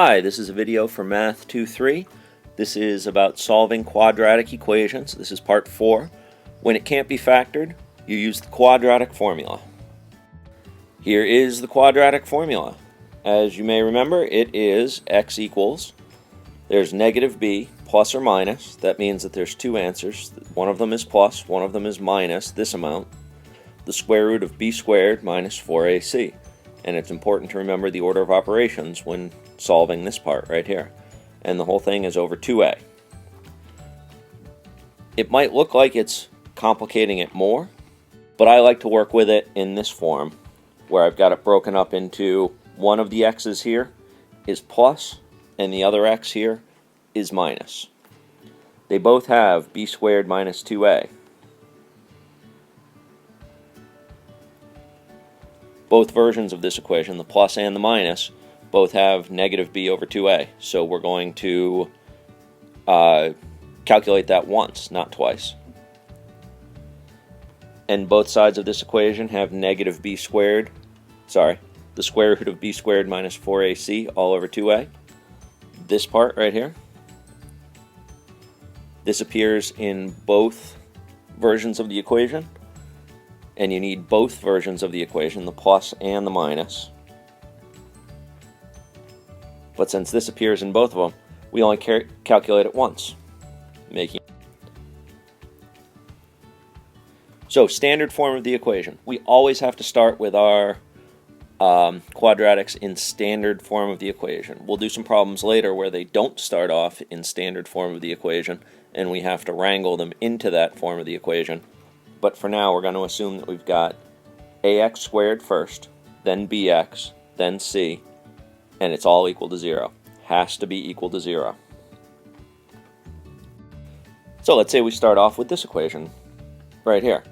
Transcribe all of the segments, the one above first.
Hi, this is a video for Math 2-3. This is about solving quadratic equations. This is part 4. When it can't be factored, you use the quadratic formula. Here is the quadratic formula. As you may remember, it is x equals, there's negative b plus or minus. That means that there's two answers. One of them is plus, one of them is minus this amount. The square root of b squared minus 4ac. And it's important to remember the order of operations when solving this part right here. And the whole thing is over 2a. It might look like it's complicating it more, but I like to work with it in this form, where I've got it broken up into one of the x's here is plus, and the other x here is minus. They both have b squared minus 2a. Both versions of this equation, the plus and the minus, both have negative b over 2a. So we're going to calculate that once, not twice. And both sides of this equation have negative b squared, the square root of b squared minus 4ac all over 2a. This part right here, this appears in both versions of the equation. And you need both versions of the equation, the plus and the minus. But since this appears in both of them, we only calculate it once. So, standard form of the equation. We always have to start with our quadratics in standard form of the equation. We'll do some problems later where they don't start off in standard form of the equation, and we have to wrangle them into that form of the equation. But for now, we're going to assume that we've got ax squared first, then bx, then c, and it's all equal to 0. Has to be equal to 0. So let's say we start off with this equation right here.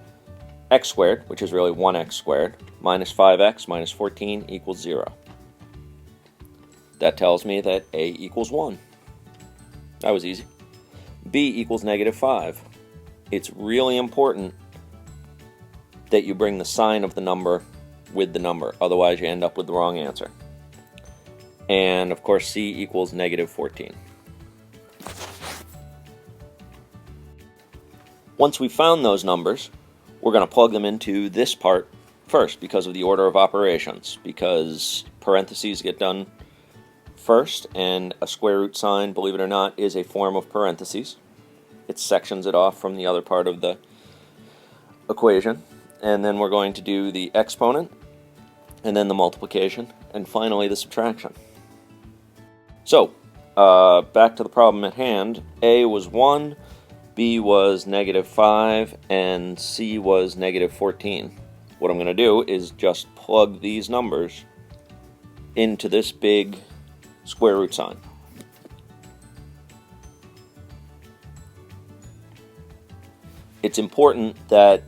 X squared, which is really 1x squared, minus 5x minus 14 equals 0. That tells me that a equals 1. That was easy. B equals negative 5. It's really important that you bring the sign of the number with the number, otherwise you end up with the wrong answer. And of course c equals negative 14. Once we've found those numbers, we're going to plug them into this part first because of the order of operations, because parentheses get done first, and a square root sign, believe it or not, is a form of parentheses. It sections it off from the other part of the equation. And then we're going to do the exponent, and then the multiplication, and finally the subtraction. So, back to the problem at hand. A was 1, B was negative 5, and C was negative 14. What I'm going to do is just plug these numbers into this big square root sign. It's important that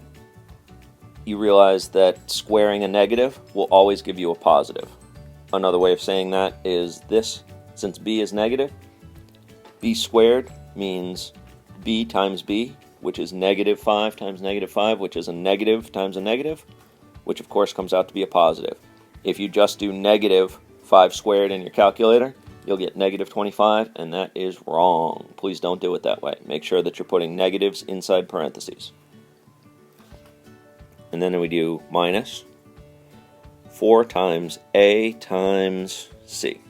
you realize that squaring a negative will always give you a positive. Another way of saying that is this. Since b is negative, b squared means b times b, which is negative 5 times negative 5, which is a negative times a negative, which of course comes out to be a positive. If you just do negative 5 squared in your calculator, you'll get negative 25, and that is wrong. Please don't do it that way. Make sure that you're putting negatives inside parentheses. And then we do minus 4 times a times c.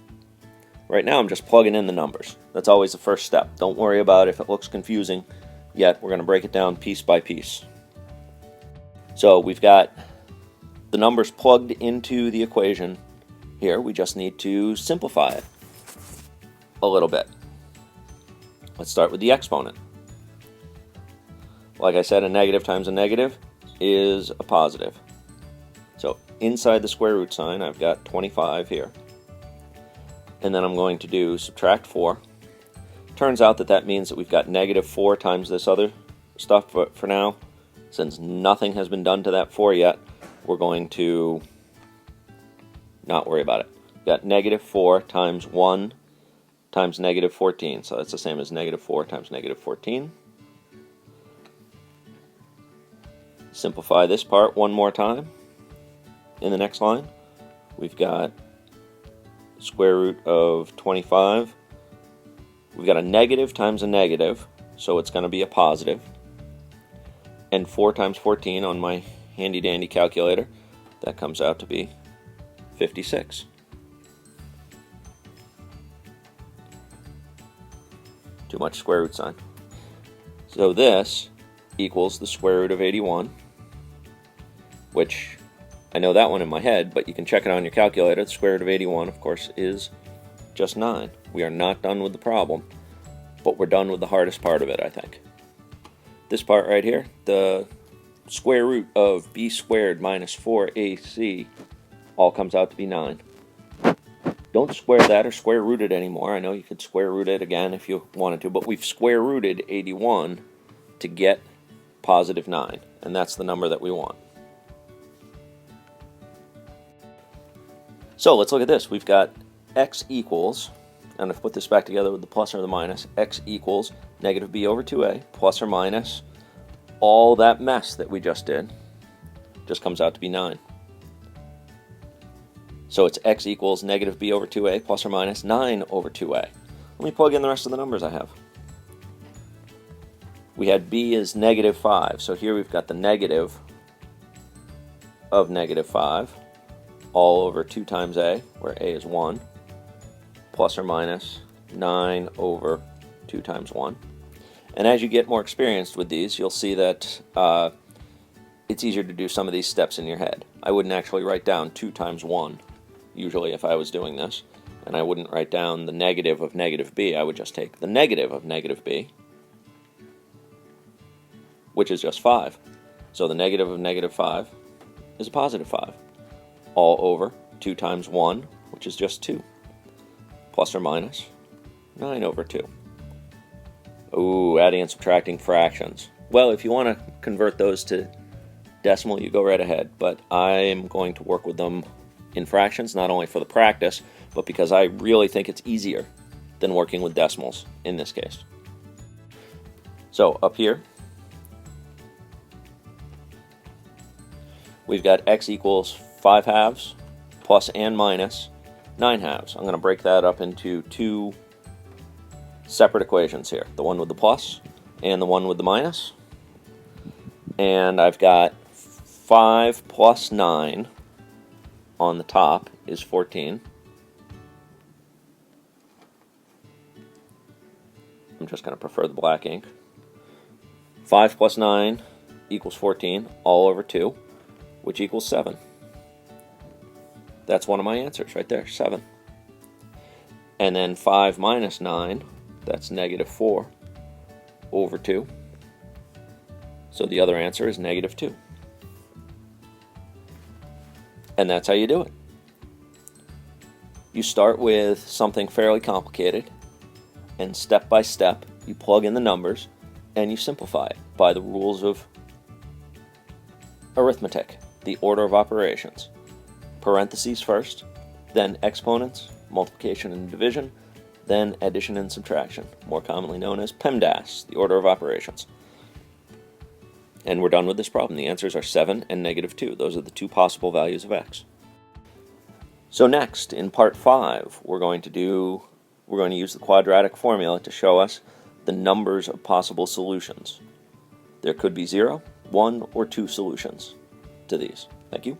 Right now I'm just plugging in the numbers. That's always the first step. Don't worry about if it looks confusing yet. We're going to break it down piece by piece. So we've got the numbers plugged into the equation here. We just need to simplify it a little bit. Let's start with the exponent. Like I said, a negative times a negative is a positive. So inside the square root sign, I've got 25 here. And then I'm going to do subtract 4. Turns out that that means that we've got negative 4 times this other stuff, but for now, since nothing has been done to that 4 yet, we're going to not worry about it. We've got negative 4 times 1 times negative 14. So that's the same as negative 4 times negative 14. Simplify this part one more time. In the next line, we've got square root of 25. We've got a negative times a negative, so it's going to be a positive. And 4 times 14 on my handy-dandy calculator, that comes out to be 56. Too much square root sign. So this equals the square root of 81, which I know that one in my head, but you can check it on your calculator. The square root of 81, of course, is just 9. We are not done with the problem, but we're done with the hardest part of it, I think. This part right here, the square root of b squared minus 4ac, all comes out to be 9. Don't square that or square root it anymore. I know you could square root it again if you wanted to, but we've square rooted 81 to get positive 9, and that's the number that we want. So let's look at this. We've got x equals, and if I put this back together with the plus or the minus, x equals negative b over 2a plus or minus all that mess that we just did, just comes out to be 9. So it's x equals negative b over 2a plus or minus 9 over 2a. Let me plug in the rest of the numbers I have. We had b is negative 5, so here we've got the negative of negative 5 all over 2 times a, where a is 1, plus or minus 9 over 2 times 1. And as you get more experienced with these, you'll see that it's easier to do some of these steps in your head. I wouldn't actually write down 2 times 1, usually if I was doing this, and I wouldn't write down the negative of negative b. I would just take the negative of negative b, which is just 5. So the negative of negative 5 is a positive 5, all over 2 times 1, which is just 2, plus or minus 9 over 2. Ooh, adding and subtracting fractions. Well, if you want to convert those to decimal, you go right ahead, but I'm going to work with them in fractions, not only for the practice, but because I really think it's easier than working with decimals in this case. So up here, we've got x equals 5 halves plus and minus 9 halves. I'm going to break that up into 2 separate equations here, the one with the plus and the one with the minus. And I've got 5 plus 9 on the top is 14. I'm just going to prefer the black ink. 5 plus 9 equals 14, all over 2, which equals 7. That's one of my answers right there, 7. And then 5 minus 9, that's negative 4 over 2. So the other answer is negative 2. And that's how you do it. You start with something fairly complicated, and step by step, you plug in the numbers, and you simplify it by the rules of arithmetic, the order of operations. Parentheses first, then exponents, multiplication and division, then addition and subtraction, more commonly known as PEMDAS, the order of operations. And we're done with this problem. The answers are 7 and negative 2. Those are the 2 possible values of x. So next, in part 5, we're going to use the quadratic formula to show us the numbers of possible solutions. There could be 0, 1, or 2 solutions to these. Thank you.